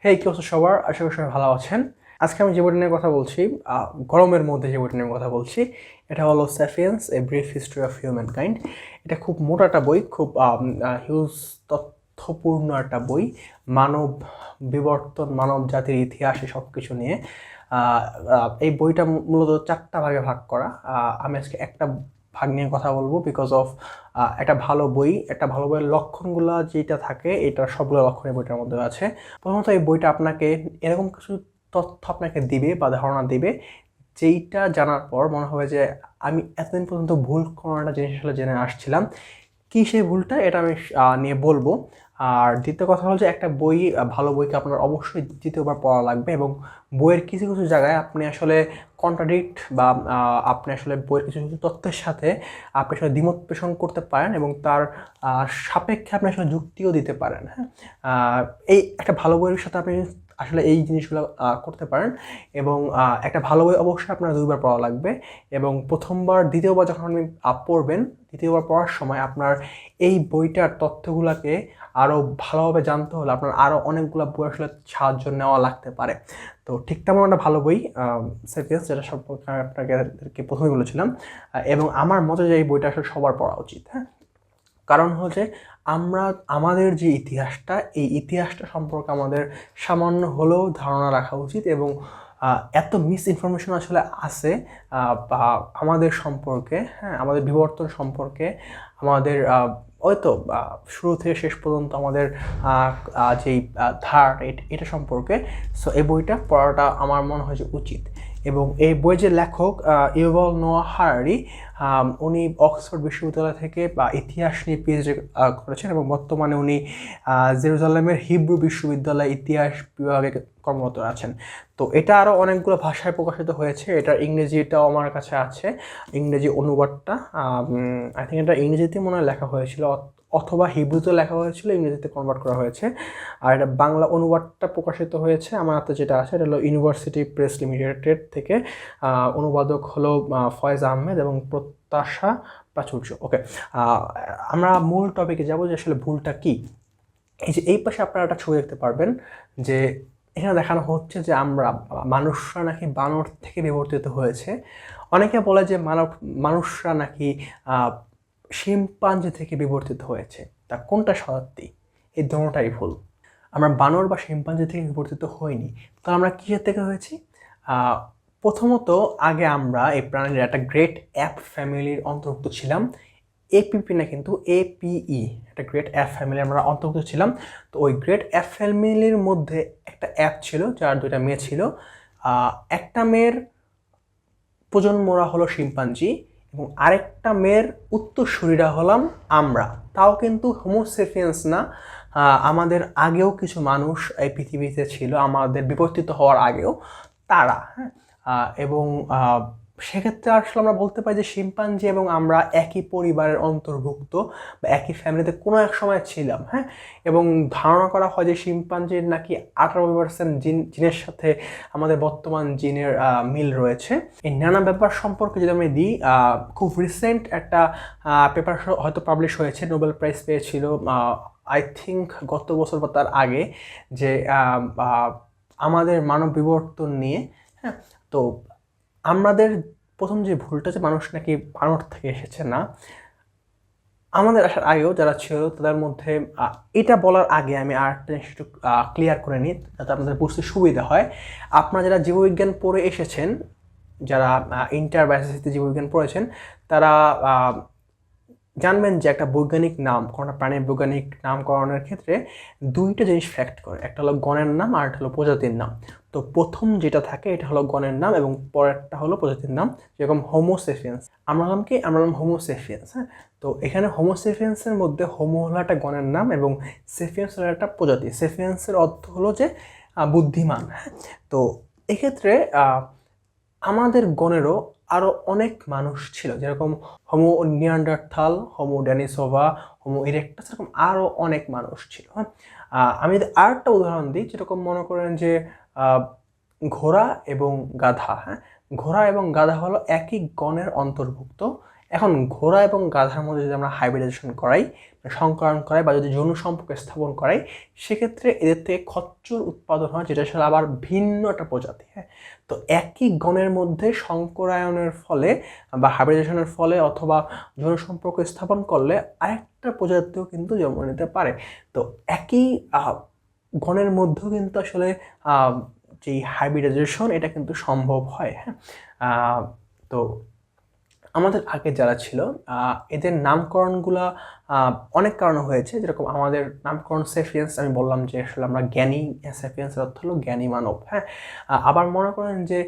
হেই, কি অবস্থা সবার? আশা করি সবাই ভালো আছেন। আজকে আমি যে বইটা নিয়ে কথা বলছি, গরমের মধ্যে যে বইটা নিয়ে কথা বলছি, এটা হলো sapiens a brief history of human kind. এটা খুব মোটা একটা বই, খুব হিউজ তথ্যপূর্ণ একটা বই। মানব বিবর্তন, মানব জাতির ইতিহাস, সব কিছু নিয়ে এই বইটা মূলত 4টা ভাগে ভাগ করা। আমি আজকে একটা ভাগ নিয়ে কথা বলবো বিকজ অফ একটা ভালো বই, একটা ভালো বইয়ের লক্ষণগুলো যেটা থাকে, এটা সবগুলো লক্ষণ এই বইটার মধ্যে আছে। প্রথমত এই বইটা আপনাকে এরকম কিছু তথ্য আপনাকে দিবে বা ধারণা দিবে, যেইটা জানার পর মনে হবে যে আমি এতদিন পর্যন্ত ভুল কোনো একটা জিনিস আসলে জেনে আসছিলাম। কী সেই ভুলটা, এটা আমি নিয়ে বলবো। আর দ্বিতীয় কথা হলো যে একটা বই, ভালো বইকে আপনার অবশ্যই দ্বিতীয়বার পড়া লাগবে, এবং বইয়ের কিছু কিছু জায়গায় আপনি আসলে কন্ট্রাডিক্ট বা আপনি আসলে বইয়ের কিছু কিছু তথ্যের সাথে আপনি আসলে দ্বিমত পোষণ করতে পারেন, এবং তার সাপেক্ষে আপনি আসলে যুক্তিও দিতে পারেন। হ্যাঁ, এই একটা ভালো বইয়ের সাথে আপনি আসলে এই জিনিসগুলো করতে পারেন। এবং একটা ভালো বই অবশ্যই আপনার 2বার পড়া লাগবে, এবং প্রথমবার দ্বিতীয়বার যখন আপনি পড়বেন, দ্বিতীয়বার পড়ার সময় আপনার এই বইটার তথ্যগুলোকে আরও ভালোভাবে জানতে হলে আপনার আরও অনেকগুলো বই আসলে সাহায্য নেওয়া লাগতে পারে। তো ঠিক তেমন একটা ভালো বই স্যাপিয়েন্স, যেটা সম্পর্কে আপনাকে প্রথমেই বলেছিলাম। এবং আমার মতে যে এই বইটা আসলে সবার পড়া উচিত। হ্যাঁ, কারণ হচ্ছে আমরা আমাদের যে ইতিহাসটা, এই ইতিহাসটা সম্পর্কে আমাদের সামান্য হলেও ধারণা রাখা উচিত। এবং এত মিস ইনফরমেশন আসলে আছে বা আমাদের সম্পর্কে, হ্যাঁ, আমাদের বিবর্তন সম্পর্কে, আমাদের হয়তো শুরু থেকে শেষ পর্যন্ত আমাদের যেই ধারণা এটা সম্পর্কে। সো এই বইটা পড়াটা আমার মনে হয় যে উচিত। এবং এই বই যে লেখক ইউভাল নোয়া হারারি, উনি অক্সফোর্ড বিশ্ববিদ্যালয় থেকে ইতিহাস নিয়ে পিএইচডি করেছেন, এবং বর্তমানে উনি জেরুজালেমের হিব্রু বিশ্ববিদ্যালয়ে ইতিহাস বিভাগে কর্মরত আছেন। তো এটা আরও অনেকগুলো ভাষায় প্রকাশিত হয়েছে। এটার ইংরেজিটাও আমার কাছে আছে, ইংরেজি অনুবাদটা। আই থিঙ্ক এটা ইংরেজিতে মনে হয় লেখা হয়েছিল, অথবা হিব্রুতে লেখা হয়েছিল, ইংরেজিতে কনভার্ট করা হয়েছে। আর এটা বাংলা অনুবাদটা প্রকাশিত হয়েছে আমার হাতে যেটা আছে, এটা হলো ইউনিভার্সিটি প্রেস লিমিটেড থেকে। অনুবাদক হলো ফয়েজ আহমেদ এবং প্রত্যাশা প্রাচুর্য। ওকে, আমরা মূল টপিকে যাব যে আসলে ভুলটা কি। এই যে এই পাশে আপনারা একটা ছবি দেখতে পারবেন, যে এখানে দেখানো হচ্ছে যে মানুষরা নাকি বানর থেকে বিবর্তিত হয়েছে। অনেকে বলে যে মানুষরা নাকি শিম্পাঞ্জি থেকে বিবর্তিত হয়েছে। তা কোনটা সত্যি? এই দোনোটাই ভুল। আমরা বানর বা শিম্পাঞ্জি থেকে বিবর্তিত হইনি। তো আমরা কিসের থেকে হয়েছি? প্রথমত, আগে আমরা এই প্রাণীর একটা গ্রেট অ্যাপ ফ্যামিলির অন্তর্ভুক্ত ছিলাম। এপিপি না, কিন্তু এপিই, একটা গ্রেট অ্যাপ ফ্যামিলি আমরা অন্তর্ভুক্ত ছিলাম। তো ওই গ্রেট অ্যাপ ফ্যামিলির মধ্যে একটা অ্যাপ ছিল, যার 2টা মেয়ে ছিল। একটা মেয়ের প্রজন্মরা হলো শিম্পাঞ্জি, এবং আরেকটা মেয়ের উত্তরসূরিরা হলাম আমরা। তাও কিন্তু হোমোসেপিয়েন্স না, আমাদের আগেও কিছু মানুষ এই পৃথিবীতে ছিল, আমাদের বিবর্তিত হওয়ার আগেও তারা। হ্যাঁ, এবং সেক্ষেত্রে আসলে আমরা বলতে পারি যে শিম্পাঞ্জি এবং আমরা একই পরিবারের অন্তর্ভুক্ত বা একই ফ্যামিলিতে কোনো এক সময় ছিলাম। হ্যাঁ, এবং ধারণা করা হয় যে শিম্পাঞ্জির নাকি 18% জিনের সাথে আমাদের বর্তমান জিনের মিল রয়েছে। এই নানা ব্যাপার সম্পর্কে যদি আমি দিই, খুব রিসেন্ট একটা পেপার হয়তো পাবলিশ হয়েছে, নোবেল প্রাইজ পেয়েছিল আই থিঙ্ক গত বছর বা তার আগে, যে আমাদের মানব বিবর্তন নিয়ে। হ্যাঁ, তো আমাদের প্রথম যে ভুলটা, যে মানুষ নাকি বানর থেকে এসেছে, না, আমাদের আসার আগেও যারা ছিল তাদের মধ্যে, এটা বলার আগে আমি আরেকটা জিনিস একটু ক্লিয়ার করে নিই, যাতে আপনাদের বুঝতে সুবিধা হয়। আপনারা যারা জীববিজ্ঞান পড়ে এসেছেন, যারা ইন্টার বা এসএসসিতে জীববিজ্ঞান পড়েছেন, তারা জানবেন যে একটা বৈজ্ঞানিক নাম, কোনো প্রাণীর বৈজ্ঞানিক নামকরণের ক্ষেত্রে 2টা জিনিস ফ্যাক্ট করে, একটা হলো গণের নাম আর একটা হলো প্রজাতির নাম। তো প্রথম যেটা থাকে এটা হলো গণের নাম, এবং পরেরটা হলো প্রজাতির নাম। যেরকম হোমোসেপিয়েন্স, আমরা নাম কি? আমরা নাম হোমোসেপিয়েন্স। হ্যাঁ, তো এখানে হোমোসেপিয়েন্সের মধ্যে হোমো হলো একটা গণের নাম, এবং সেপিয়েন্স হলো একটা প্রজাতি। সেপিয়েন্সের অর্থ হলো যে বুদ্ধিমান। হ্যাঁ, তো এক্ষেত্রে আমাদের গণেরও আরও অনেক মানুষ ছিল, যেরকম homo Neanderthal, homo Denisova, homo erectus, এরকম আরও অনেক মানুষ ছিল। হ্যাঁ, আমি যদি আরেকটা উদাহরণ দিই, যেরকম মনে করেন যে ঘোড়া এবং গাধা। হ্যাঁ, ঘোড়া এবং গাধা হলো একই গণের অন্তর্ভুক্ত, এখন ঘোড়া এবং গাধার মধ্যে যদি আমরা হাইব্রিডাইজেশন করাই, সংকরণ করাই বা যদি যৌন সম্পর্ক স্থাপন করাই, সেক্ষেত্রে এদের থেকে খচ্চর উৎপাদন হয়, যেটা আসলে আবার ভিন্ন একটা প্রজাতি। হ্যাঁ, তো একই গণের মধ্যে সংকরায়নের ফলে বা হাইব্রিডাইজেশনের ফলে অথবা যৌন সম্পর্ক স্থাপন করলে আরেকটা প্রজাতিও কিন্তু জন্ম নিতে পারে। তো একই গণের মধ্যেও কিন্তু আসলে যেই হাইব্রিডাইজেশন এটা কিন্তু সম্ভব হয়। হ্যাঁ, তো আমাদের আগে যারা ছিল এদের নামকরণগুলা অনেক কারণে হয়েছে। যেরকম আমাদের নামকরণ সেফিয়েন্স, আমি বললাম যে আসলে আমরা জ্ঞানী, সেফিয়েন্সের অর্থ হলো জ্ঞানী মানব। হ্যাঁ, আবার মনে করেন যে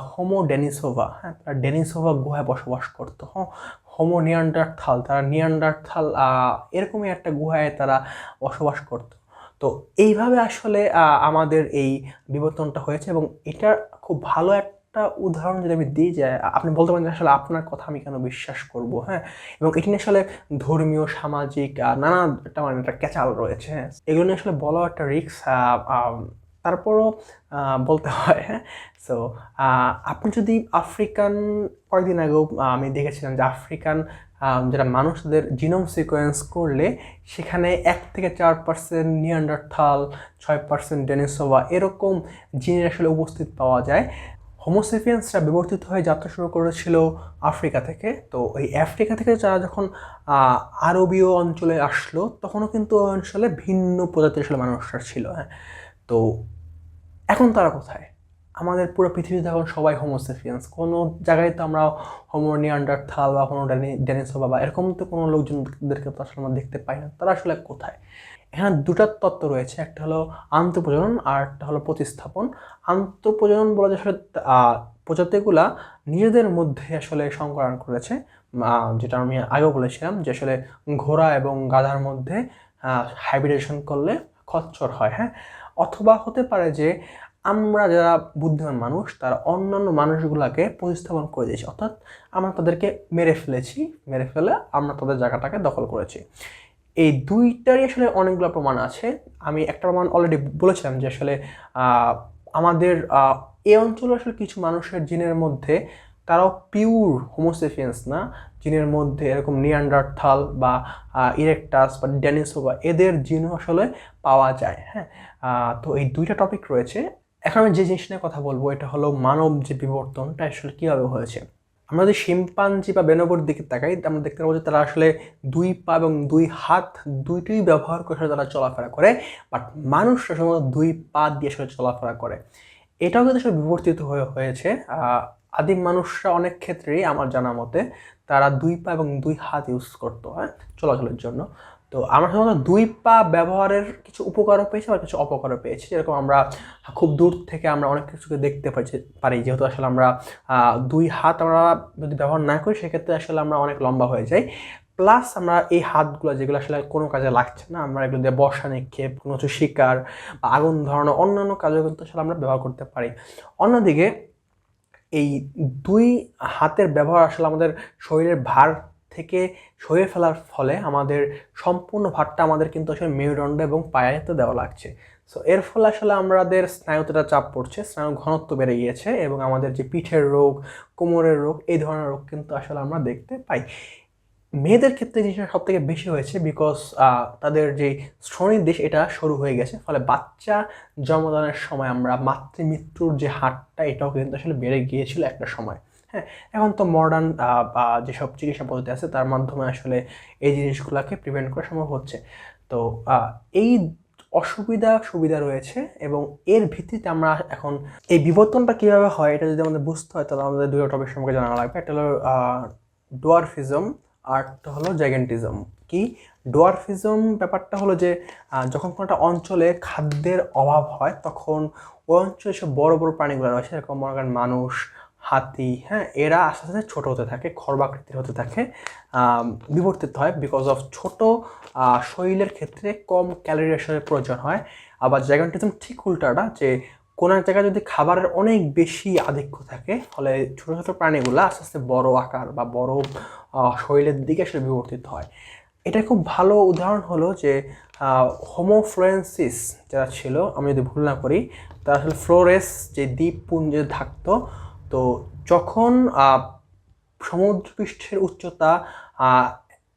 হোমো ডেনিসোভা, হ্যাঁ, তারা ডেনিসোভা গুহায় বসবাস করতো। হোমো নিয়ান্ডারথাল, তারা নিয়ান্ডারথাল এরকমই একটা গুহায় তারা বসবাস করতো। তো এইভাবে আসলে আমাদের এই বিবর্তনটা হয়েছে, এবং এটা খুব ভালো একটা উদাহরণ যদি আমি দিই, যে আপনি বলতে পারেন যে আসলে আপনার কথা আমি কেন বিশ্বাস করব। হ্যাঁ, এবং এটি নিয়ে আসলে ধর্মীয়, সামাজিক নানা একটা মানে একটা ক্যাচাল রয়েছে। হ্যাঁ, এগুলো নিয়ে আসলে বলা একটা রিস্ক, তারপরও বলতে হয়। হ্যাঁ, সো আপনি যদি আফ্রিকান, কয়েকদিন আগেও আমি দেখেছিলাম যে আফ্রিকান যারা মানুষদের জিনোম সিকোয়েন্স করলে সেখানে 1-4% নিয়ান্ডারথাল, 6% ডেনিসোভা এরকম জিনের আসলে উপস্থিত পাওয়া যায়। হোমোসেপিয়েন্সরা বিবর্তিত হয়ে যাত্রা শুরু করেছিল আফ্রিকা থেকে। তো এই আফ্রিকা থেকে যারা যখন আরবীয় অঞ্চলে আসলো, তখনও কিন্তু ওই অঞ্চলে ভিন্ন প্রজাতির আসলে মানুষরা ছিল। হ্যাঁ, তো এখন তারা কোথায়? আমাদের পুরো পৃথিবীতে এখন সবাই হোমোসেপিয়েন্স, কোনো জায়গায় তো আমরা হোমো নিয়ান্ডারথাল বা কোনো ডেনিসোভা বা এরকম তো কোনো লোকজনদেরকে তো আসলে আমরা দেখতে পাই না। তারা আসলে কোথায়? এখানে দুটা তত্ত্ব রয়েছে, একটা হলো আন্তঃপ্রজনন আর একটা হলো প্রতিস্থাপন। আন্তঃপ্রজনন বলা যায় আসলে প্রজাতিগুলা নিজেদের মধ্যে আসলে সংকরণ করেছে, যেটা আমি আগেও বলেছিলাম যে আসলে ঘোড়া এবং গাধার মধ্যে হাইব্রিডেশন করলে খচ্চর হয়। হ্যাঁ, অথবা হতে পারে যে আমরা যারা বুদ্ধিমান মানুষ তারা অন্যান্য মানুষগুলোকে প্রতিস্থাপন করে দিয়েছি, অর্থাৎ আমরা তাদেরকে মেরে ফেলে আমরা তাদের জায়গাটাকে দখল করেছি। এই দুইটারই আসলে অনেকগুলো প্রমাণ আছে। আমি একটা প্রমাণ অলরেডি বলেছিলাম যে আসলে আমাদের এই অঞ্চলে আসলে কিছু মানুষের জিনের মধ্যে তারাও পিওর হোমোসেপিয়েন্স না, জিনের মধ্যে এরকম নিয়ান্ডারথাল বা ইরেকটাস বা ডেনিসোভা এদের জিনও আসলে পাওয়া যায়। হ্যাঁ, তো এই দুইটা টপিক রয়েছে। এখন আমি যে জিনিস নিয়ে কথা বলবো এটা হলো মানব যে বিবর্তনটা আসলে কীভাবে হয়েছে। আমরা যদি শিম্পাঞ্জি বা বেনবোর দিকে তাকাই, আমরা দেখতে পাবো যে তারা আসলে 2 পা এবং 2 হাত দুইটাই ব্যবহার করে তারা চলাফেরা করে, বাট মানুষরা সাধারণত 2 পা দিয়ে আসলে চলাফেরা করে। এটাও কিন্তু আসলে বিবর্তিত হয়েছে। আদিম মানুষরা অনেক ক্ষেত্রেই আমার জানা মতে তারা 2 পা এবং 2 হাত ইউজ করতো, হ্যাঁ, চলাচলের জন্য। তো আমরা সাধারণত 2 পা ব্যবহারের কিছু উপকারও পেয়েছি আর কিছু অপকারও পেয়েছি। যেরকম আমরা খুব দূর থেকে আমরা অনেক কিছুকে দেখতে পারি, যেহেতু আসলে আমরা 2 হাত আমরা যদি ব্যবহার না করি সেক্ষেত্রে আসলে আমরা অনেক লম্বা হয়ে যাই। প্লাস আমরা এই হাতগুলো যেগুলো আসলে কোনো কাজে লাগছে না, আমরা এগুলো দিয়ে বর্ষা নিক্ষেপ, কোনো কিছু শিকার বা আগুন ধরানো অন্যান্য কাজেও কিন্তু আসলে আমরা ব্যবহার করতে পারি। অন্যদিকে এই 2 হাতের ব্যবহার আসলে আমাদের শরীরের ভার থেকে সরিয়ে ফেলার ফলে আমাদের সম্পূর্ণ ভারটা আমাদের কিন্তু আসলে মেরুদণ্ড এবং পায়েতে দেওয়া লাগছে। সো এর ফলে আসলে আমাদের স্নায়ুতে চাপ পড়ছে, স্নায়ু ঘনত্ব বেড়ে গিয়েছে, এবং আমাদের যে পিঠের রোগ, কোমরের রোগ, এই ধরনের রোগ কিন্তু আসলে আমরা দেখতে পাই। মেয়েদের ক্ষেত্রে জিনিসটা সব থেকে বেশি হয়েছে, বিকজ তাদের যে শ্রোণীদেশ এটা সরু হয়ে গেছে, ফলে বাচ্চা জন্মদানের সময় আমরা মাতৃমৃত্যুর যে হারটা এটাও কিন্তু আসলে বেড়ে গিয়েছিল একটা সময়। হ্যাঁ, এখন তো মডার্ন যেসব চিকিৎসা পদ্ধতি আছে তার মাধ্যমে আসলে এই জিনিসগুলোকে প্রিভেন্ট করা সম্ভব হচ্ছে। তো এই সুবিধা রয়েছে, এবং এর ভিত্তিতে আমরা এখন এই বিবর্তনটা কীভাবে হয় এটা যদি আমাদের বুঝতে হয় তাহলে আমাদের দুটো টপিক সম্পর্কে জানা লাগবে। একটা হলো ডোয়ার্ফিজম, আরটা হলো জাইগেন্টিজম। কি ডোয়ার্ফিজম ব্যাপারটা হলো যে যখন কোনো একটা অঞ্চলে খাদ্যের অভাব হয় তখন ওই অঞ্চলে সব বড় বড় প্রাণীগুলো রয়েছে, এরকম মনে করেন মানুষ, হাতি, হ্যাঁ, এরা আস্তে আস্তে ছোটো হতে থাকে, খর্বাকৃতির হতে থাকে, বিবর্তিত হয় বিকজ অফ ছোট শরীরের ক্ষেত্রে কম ক্যালোরি আসলে প্রয়োজন হয়। আবার জাইগেন্টিজম ঠিক উল্টাটা, যে কোনো এক জায়গায় যদি খাবারের অনেক বেশি আধিক্য থাকে ফলে ছোটো ছোটো প্রাণীগুলো আস্তে আস্তে বড় আকার বা বড় শরীরের দিকে আসলে বিবর্তিত হয়। এটা খুব ভালো উদাহরণ হলো যে হোমো ফ্লোরেন্সিস যারা ছিল, আমি যদি ভুল না করি, তারা আসলে ফ্লোরেস যে দ্বীপপুঞ্জে থাকতো। তো যখন সমুদ্রপৃষ্ঠের উচ্চতা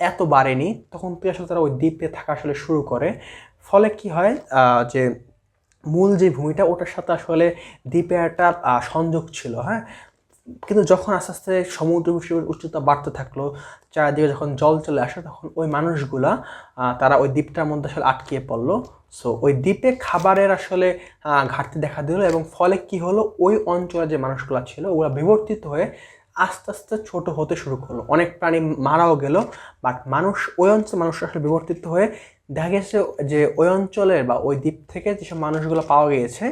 এত বাড়েনি, তখন থেকে আসলে তারা ওই দ্বীপে থাকা আসলে শুরু করে। ফলে কি হয়, যে মূল যে ভূমিটা ওটার সাথে আসলে দ্বীপে একটা সংযোগ ছিল, হ্যাঁ। কিন্তু যখন আস্তে আস্তে সমুদ্র পৃষ্ঠের উচ্চতা বাড়তে থাকলো, চারিদিকে যখন জল চলে আসে, তখন ওই মানুষগুলা তারা ওই দ্বীপটার মধ্যে আসলে আটকিয়ে পড়লো। সো ওই দ্বীপে খাবারের আসলে ঘাটতি দেখা দিল, এবং ফলে কি হলো, ওই অঞ্চলে যে মানুষগুলো ছিল ওগুলো বিবর্তিত হয়ে আস্তে আস্তে ছোট হতে শুরু করলো। অনেক প্রাণী মারাও গেল, বাট ওই অঞ্চলের মানুষ আসলে বিবর্তিত হয়ে দেখা গেছে যে ওই অঞ্চলের বা ওই দ্বীপ থেকে যেসব মানুষগুলো পাওয়া গিয়েছে,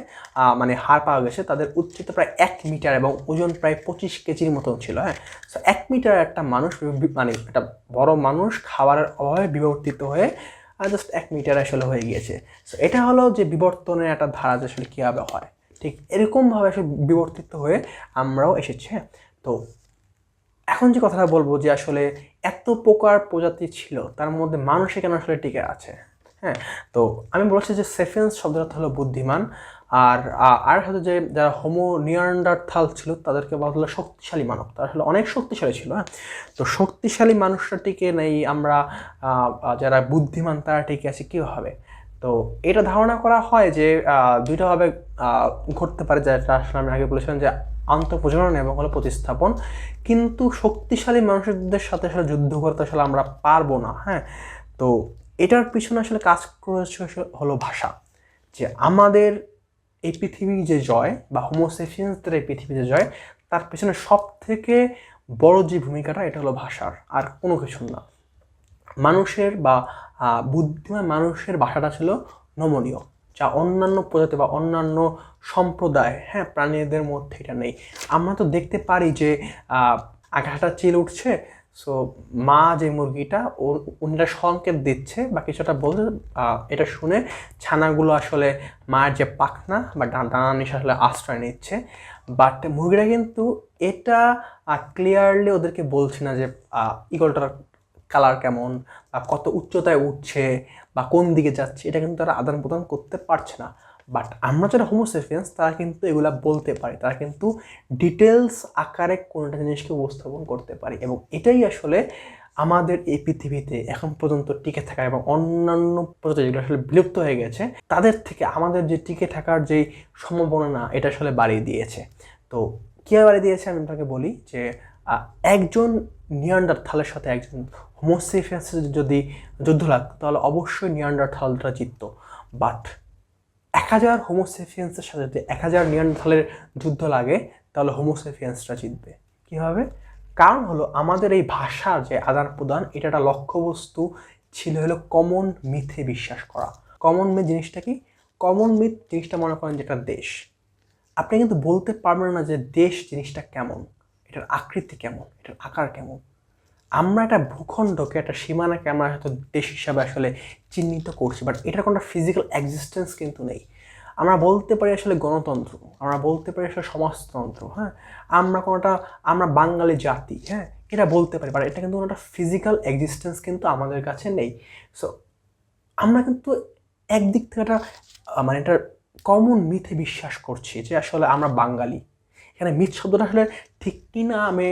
মানে হাড় পাওয়া গেছে, তাদের উচ্চতা প্রায় 1 মিটার এবং ওজন প্রায় 25 কেজির মতন ছিল, হ্যাঁ। সো 1 মিটার একটা মানুষ, মানে একটা বড় মানুষ খাবারের অভাবে বিবর্তিত হয়ে জাস্ট 1 মিটার আসলে হয়ে গিয়েছে। সো এটা হলো যে বিবর্তনের একটা ধারা যে আসলে কীভাবে হয়, ঠিক এরকমভাবে আসলে বিবর্তিত হয়ে আমরাও এসেছি, হ্যাঁ। তো এখন যে কথাটা বলবো যে আসলে এত প্রকার প্রজাতি ছিল, তার মধ্যে মানুষে কেন আসলে টিকে আছে, হ্যাঁ। তো আমি বলছি যে সেফিয়েন্স শব্দটা হলো বুদ্ধিমান, আর হয়তো যে যারা হোমো নিয়ান্ডারথাল ছিল তাদেরকে বলা হলো শক্তিশালী মানব, তারা আসলে অনেক শক্তিশালী ছিল, হ্যাঁ। তো শক্তিশালী মানুষরা টিকে নেই, আমরা যারা বুদ্ধিমান তারা টিকে আছে কীভাবে? তো এটা ধারণা করা হয় যে দুইটাভাবে ঘটতে পারে, যেটা আসলে আমি আগে বলেছিলাম যে আন্তঃপ্রজনন এবং হলো প্রতিস্থাপন। কিন্তু শক্তিশালী মানুষদের সাথে আসলে যুদ্ধ করতে আসলে আমরা পারবো না, হ্যাঁ। তো এটার পিছনে আসলে কাজ করেছে হলো ভাষা, যে আমাদের এই পৃথিবী যে জয় বা হোমোসেফিয়েন্সদের এই পৃথিবী যে জয়, তার পিছনে সব থেকে বড় যে ভূমিকাটা, এটা হলো ভাষার, আর কোনো কিছু না। মানুষের বা বুদ্ধিমান মানুষের ভাষাটা ছিল নমনীয়, যা অন্যান্য প্রজাতি বা অন্যান্য সম্প্রদায়, হ্যাঁ, প্রাণীদের মধ্যে এটা নেই। আমরা তো দেখতে পারি যে আকাশটা চিল উঠছে, সো মা যে মুরগিটা উনিটা সংকেত দিচ্ছে বা কিছুটা বলতে, এটা শুনে ছানাগুলো আসলে মায়ের যে পাখনা বা ডানা নিচে আসলে আশ্রয় নিচ্ছে। বাট মুরগিটা কিন্তু এটা ক্লিয়ারলি ওদেরকে বলছে না যে ইগলটার কালার কেমন বা কত উচ্চতায় উঠছে বা কোন দিকে যাচ্ছে, এটা কিন্তু তারা আদান প্রদান করতে পারছে না। বাট আমরা যারা হোমোসেফিয়েন্স, তারা কিন্তু এগুলা বলতে পারি, তারা কিন্তু ডিটেলস আকারে কোনোটা জিনিসকে উপস্থাপন করতে পারি, এবং এটাই আসলে আমাদের এই পৃথিবীতে এখন পর্যন্ত টিকে থাকা এবং অন্যান্য প্রজাতি যেগুলো আসলে বিলুপ্ত হয়ে গেছে তাদের থেকে আমাদের যে টিকে থাকার যেই সম্ভাবনা, এটা আসলে বাড়িয়ে দিয়েছে। তো কীভাবে বাড়িয়ে দিয়েছে আমি আপনাকে বলি যে একজন নিয়ান্ডারথালের সাথে একজন হোমোসেফিয়েন্সের যদি যুদ্ধ লাগতো, তাহলে অবশ্যই নিয়ান্ডারথালটা জিততো। বাট 1000 হোমোসেফিয়েন্সের সাথে যদি 1000 নিয়ান্ডারথালের যুদ্ধ লাগে, তাহলে হোমোসেফিয়েন্সরা জিতবে। কীভাবে? কারণ হলো আমাদের এই ভাষার যে আদান প্রদান, এটা একটা লক্ষ্যবস্তু ছিল হলো কমন মিথে বিশ্বাস করা। কমন মিথ জিনিসটা কি? কমন মিথ জিনিসটা মনে করেন যেটা দেশ, আপনি কিন্তু বলতে পারবেন না যে দেশ জিনিসটা কেমন, এটার আকৃতি কেমন, এটার আকার কেমন। আমরা একটা ভূখণ্ডকে, একটা সীমানাকে আমরা হয়তো দেশ হিসাবে আসলে চিহ্নিত করছি, বাট এটার কোনো ফিজিক্যাল এক্সিস্টেন্স কিন্তু নেই। আমরা বলতে পারি আসলে গণতন্ত্র, আমরা বলতে পারি আসলে সমাজতন্ত্র, হ্যাঁ, আমরা বাঙালি জাতি, হ্যাঁ, এটা বলতে পারি, বাট এটা কিন্তু কোনো একটা ফিজিক্যাল এক্সিস্টেন্স কিন্তু আমাদের কাছে নেই। সো আমরা কিন্তু একদিক থেকে একটা মানে এটা কমন মিথে বিশ্বাস করছি যে আসলে আমরা বাঙালি। এখানে মিথ শব্দটা আসলে ঠিক কি না আমি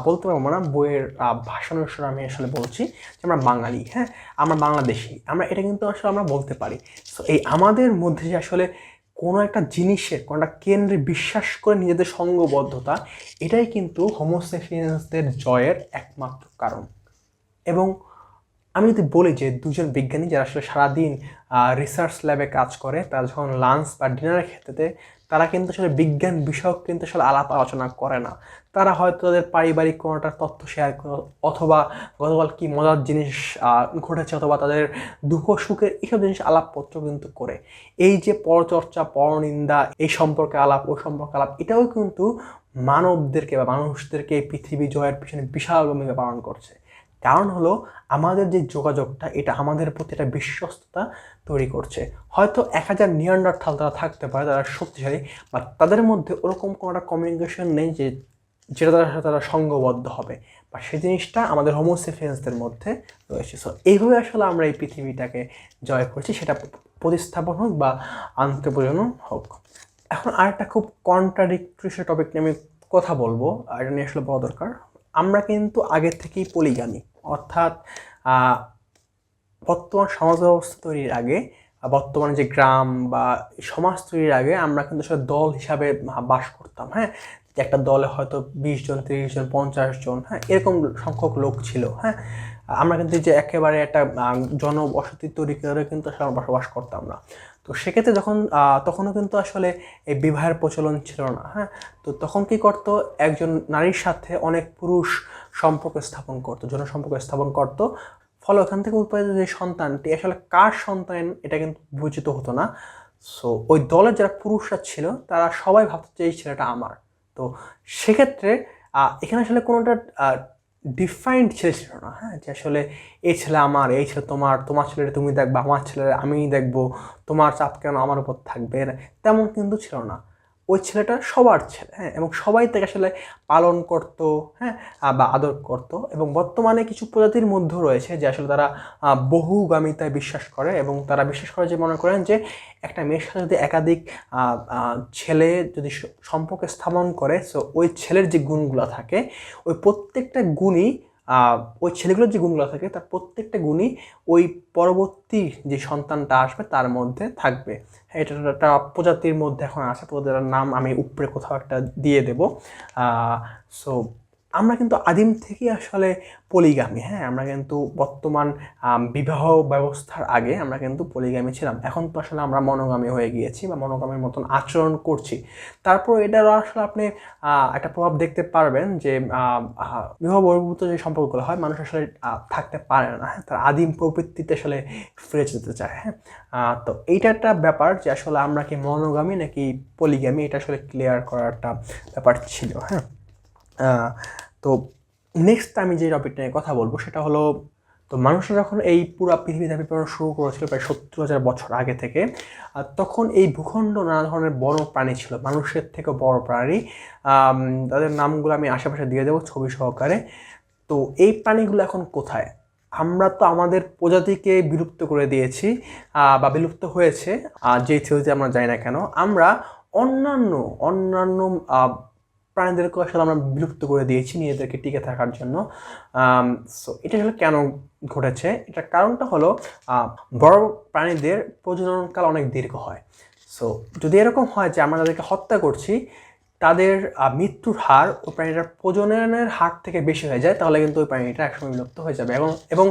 বলতে পারবো না, বইয়ের ভাষানুসারে আমি আসলে বলছি যে আমরা বাঙালি, হ্যাঁ, আমরা বাংলাদেশি, আমরা এটা কিন্তু আসলে আমরা বলতে পারি। সো এই আমাদের মধ্যে যে আসলে কোনো একটা জিনিসের, কোনো একটা কেন্দ্রে বিশ্বাস করে নিজেদের সঙ্গবদ্ধতা, এটাই কিন্তু হোমোসেফিয়েন্সদের জয়ের একমাত্র কারণ। এবং আমি যদি বলি যে দুজন বিজ্ঞানী যারা আসলে সারাদিন রিসার্চ ল্যাবে কাজ করে, তারা যখন লাঞ্চ বা ডিনারের ক্ষেত্রে, তারা কিন্তু আসলে বিজ্ঞান বিষয়ক কিন্তু আসলে আলাপ আলোচনা করে না। তারা হয়তো তাদের পারিবারিক কোনোটা তথ্য শেয়ার করে, অথবা গতকাল কী মজার জিনিস ঘটেছে, অথবা তাদের দুঃখ সুখের এইসব জিনিস আলাপপত্র কিন্তু করে। এই যে পরচর্চা, পরনিন্দা, এই সম্পর্কে আলাপ, ওই সম্পর্কে আলাপ, এটাও কিন্তু মানবদেরকে বা মানুষদেরকে এই পৃথিবী জয়ের পিছনে বিশাল ভূমিকা পালন করছে। কারণ হলো আমাদের যে যোগাযোগটা, এটা আমাদের প্রতি একটা বিশ্বস্ততা তৈরি করছে। হয়তো 1000 নিয়ান্ডারথাল তারা থাকতে পারে, তারা শক্তিশালী, বা তাদের মধ্যে ওরকম কোনো একটা কমিউনিকেশন নেই যে যেটা তার সাথে তারা সঙ্গবদ্ধ হবে, বা সেই জিনিসটা আমাদের হোমোসেফিয়েন্সদের মধ্যে রয়েছে। সো এইভাবে আসলে আমরা এই পৃথিবীটাকে জয় করছি, সেটা প্রতিস্থাপন হোক বা আন্তঃপ্রজনন হোক। এখন আরেকটা খুব কন্ট্রাডিক্টরি টপিক নিয়ে আমি কথা বলবো, এটা নিয়ে আসলে বলা দরকার। আমরা কিন্তু আগে থেকেই পলিগামি, অর্থাৎ বর্তমান সমাজ ব্যবস্থা তৈরির আগে, বর্তমানে যে গ্রাম বা সমাজ তৈরির আগে আমরা কিন্তু আসলে দল হিসাবে বাস করতাম। হ্যাঁ, যে একটা দলে হয়তো 20 জন, 30 জন, 50 জন, হ্যাঁ, এরকম সংখ্যক লোক ছিল। হ্যাঁ, আমরা কিন্তু যে একেবারে একটা জনবসতি তৈরি করে কিন্তু আসলে আমরা বসবাস করতাম না। তো সেক্ষেত্রে যখন তখনও কিন্তু আসলে এই বিবাহের প্রচলন ছিল না। হ্যাঁ, তো তখন কি করতো, একজন নারীর সাথে অনেক পুরুষ সম্পর্ক স্থাপন করতো, যৌন সম্পর্ক স্থাপন করতো। ফলে ওখান থেকে উৎপাদিত যে সন্তানটি আসলে কার সন্তান এটা কিন্তু বিবেচিত হতো না। সো ওই দলের যারা পুরুষরা ছিল তারা সবাই ভাবতো যে এই ছেলেটা আমার। তো সেক্ষেত্রে এখানে আসলে কোনোটা ডিফাইন্ড ছেলে ছিল না। হ্যাঁ, যে আসলে এই ছেলে আমার, এই ছেলে তোমার, তোমার ছেলেটা তুমি দেখবে, আমার ছেলে আমিই দেখবো, তোমার চাপ কেন আমার উপর থাকবে, তেমন কিন্তু ছিল না। ওই ছেলেটা সবার ছেলে। হ্যাঁ, এবং সবাই তাকে আসলে পালন করতো, হ্যাঁ, বা আদর করতো। এবং বর্তমানে কিছু প্রজাতির মধ্যে রয়েছে যে আসলে তারা বহুগামিতায় বিশ্বাস করে, এবং তারা বিশ্বাস করে যে মনে করেন যে একটা মেয়ের সাথে যদি একাধিক ছেলে যদি সম্পর্ক স্থাপন করে, সো ওই ছেলের যে গুণগুলো থাকে ওই প্রত্যেকটা গুণই ওই ছেলেগুলোর যে গুণগুলো থাকে তার প্রত্যেকটা গুণই ওই পরবর্তী যে সন্তানটা আসবে তার মধ্যে থাকবে। এটা একটা প্রজাতির মধ্যে এখন আছে, প্রজাতির নাম আমি উপরে কোথাও একটা দিয়ে দেব। সো আমরা কিন্তু আদিম থেকেই আসলে পলিগামি। হ্যাঁ, আমরা কিন্তু বর্তমান বিবাহ ব্যবস্থার আগে আমরা কিন্তু পলিগামি ছিলাম। এখন তো আসলে আমরা মনোগামী হয়ে গিয়েছি বা মনোগামীর মতন আচরণ করছি। তারপর এটারও আসলে আপনি একটা প্রভাব দেখতে পারবেন যে বিবাহ বহির্ভূত যে সম্পর্কগুলো হয় মানুষ আসলে থাকতে পারে না। হ্যাঁ, তার আদিম প্রবৃত্তিতে আসলে ফিরে যেতে চায়। হ্যাঁ, তো এইটা একটা ব্যাপার যে আসলে আমরা কি মনোগামী নাকি পলিগামি, এটা আসলে ক্লিয়ার করার একটা ব্যাপার ছিল। হ্যাঁ, তো নেক্সট আমি যে টপিকটা নিয়ে কথা বলবো সেটা হলো, তো মানুষরা যখন এই পুরো পৃথিবীতে বিবরণ শুরু করেছিল প্রায় 70,000 বছর আগে থেকে, তখন এই ভূখণ্ড নানা ধরনের বড় প্রাণী ছিল, মানুষের থেকে বড় প্রাণী। তাদের নামগুলো আমি আশেপাশে দিয়ে দেবো ছবি সহকারে। তো এই প্রাণীগুলো এখন কোথায়? আমরা তো আমাদের প্রজাতিকে বিলুপ্ত করে দিয়েছি বা বিলুপ্ত হয়েছে, যে থিওরিতে আমরা যাই না কেন, আমরা অন্যান্য অন্যান্য প্রাণীদেরকে আসলে আমরা বিলুপ্ত করে দিয়েছি নিজেদেরকে টিকে থাকার জন্য। সো এটা আসলে কেন ঘটেছে? এটার কারণটা হলো বড় প্রাণীদের প্রজননকাল অনেক দীর্ঘ হয়। সো যদি এরকম হয় যে আমরা তাদেরকে হত্যা করছি, তাদের মৃত্যুর হার ওই প্রাণীটার প্রজননের হার থেকে বেশি হয়ে যায়, তাহলে কিন্তু ওই প্রাণীটা একসময় বিলুপ্ত হয়ে যাবে। এবং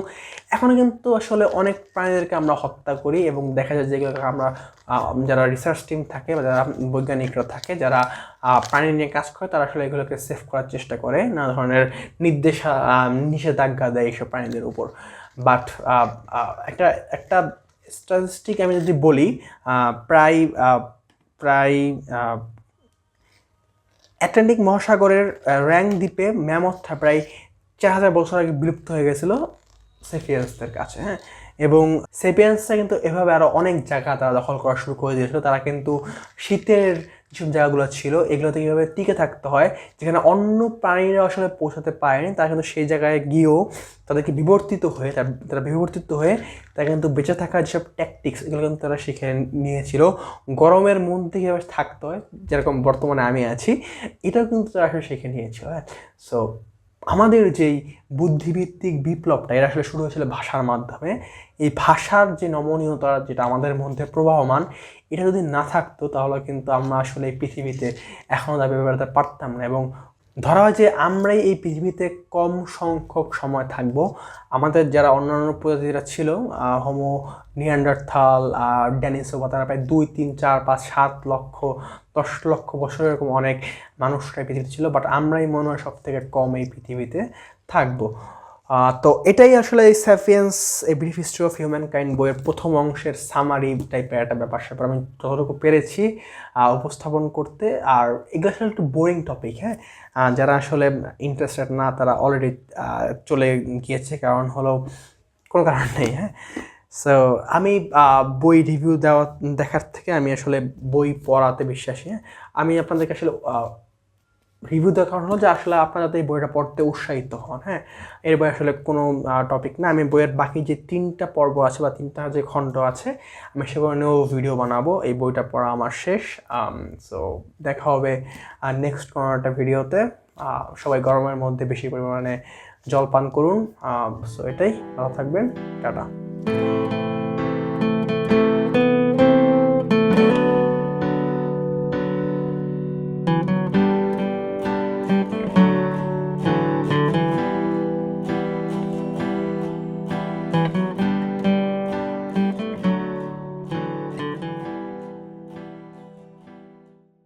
এখনও কিন্তু আসলে অনেক প্রাণীদেরকে আমরা হত্যা করি, এবং দেখা যায় যেগুলো আমরা যারা রিসার্চ টিম থাকে বা যারা বৈজ্ঞানিকরা থাকে যারা প্রাণী নিয়ে কাজ করে তারা আসলে এগুলোকে সেভ করার চেষ্টা করে, নানা ধরনের নিষেধাজ্ঞা দেয় এইসব প্রাণীদের উপর। বাট একটা একটা স্ট্যাটিস্টিক আমি যদি বলি, প্রায় অ্যাটলান্টিক মহাসাগরের র্যাং দ্বীপে ম্যামথটা প্রায় 4,000 বছর আগে বিলুপ্ত হয়ে গেছিলো সেপিয়েন্সদের কাছে। হ্যাঁ, এবং সেপিয়েন্সরা কিন্তু এভাবে আরও অনেক জায়গা তারা দখল করা শুরু করে দিয়েছিল। তারা কিন্তু শীতের যেসব জায়গাগুলো ছিল এগুলোতে কীভাবে টিকে থাকতে হয়, যেখানে অন্য প্রাণীরা আসলে পৌঁছাতে পারেনি, তারা কিন্তু সেই জায়গায় গিয়েও তাদেরকে বিবর্তিত হয়ে তারা তারা কিন্তু বেঁচে থাকার যেসব ট্যাকটিক্স এগুলো কিন্তু তারা শিখে নিয়েছিল। গরমের মধ্যে কীভাবে থাকতে হয়, যেরকম বর্তমানে আমি আছি, এটাও কিন্তু তারা আসলে শিখে নিয়েছিল। হ্যাঁ, সো আমাদের যেই বুদ্ধিভিত্তিক বিপ্লবটা এটা আসলে শুরু হয়েছিল ভাষার মাধ্যমে। এই ভাষার যে নমনীয়তা যেটা আমাদের মধ্যে প্রবাহমান, এটা যদি না থাকতো তাহলে কিন্তু আমরা আসলে এই পৃথিবীতে এখনও দাবি বেড়াতে পারতাম না। এবং ধরা হয় যে আমরাই এই পৃথিবীতে কম সংখ্যক সময় থাকব। আমাদের যারা অন্যান্য প্রজাতিরা ছিল, হোমো নিয়ান্ডারথাল আর ডেনিসোভা, তারা প্রায় 2, 3, 4, 5, 7 লক্ষ 10 লক্ষ বছর এরকম অনেক মানুষরাই পৃথিবীতে ছিল, বাট আমরাই মনে হয় সব থেকে কম এই পৃথিবীতে থাকবো। তো এটাই আসলে এই sapiens a brief history of human kind বইয়ের প্রথম অংশের সামারি টাইপের একটা ব্যাপার স্যাপার আমি যতটুকু পেরেছি উপস্থাপন করতে। আর এগুলো আসলে একটু বোরিং টপিক। হ্যাঁ, যারা আসলে ইন্টারেস্টেড না তারা অলরেডি চলে গিয়েছে, কারণ হলো কোনো কারণ নেই। হ্যাঁ, সো আমি বই রিভিউ দেখার থেকে আমি আসলে বই পড়াতে বিশ্বাসী। হ্যাঁ, আমি আপনাদেরকে আসলে রিভিউ দেওয়ার কারণ হলো যে আসলে আপনারা যাতে এই বইটা পড়তে উৎসাহিত হন। হ্যাঁ, এর বই আসলে কোনো টপিক না। আমি বইয়ের বাকি যে 3টা পর্ব আছে বা 3টা যে খণ্ড আছে আমি সেগুলো নিয়েও ভিডিও বানাবো। এই বইটা পড়া আমার শেষ। সো দেখা হবে নেক্সট কোনো একটা ভিডিওতে। সবাই গরমের মধ্যে বেশি পরিমাণে জল পান করুন। সো এটাই, ভালো থাকবেন, টাটা।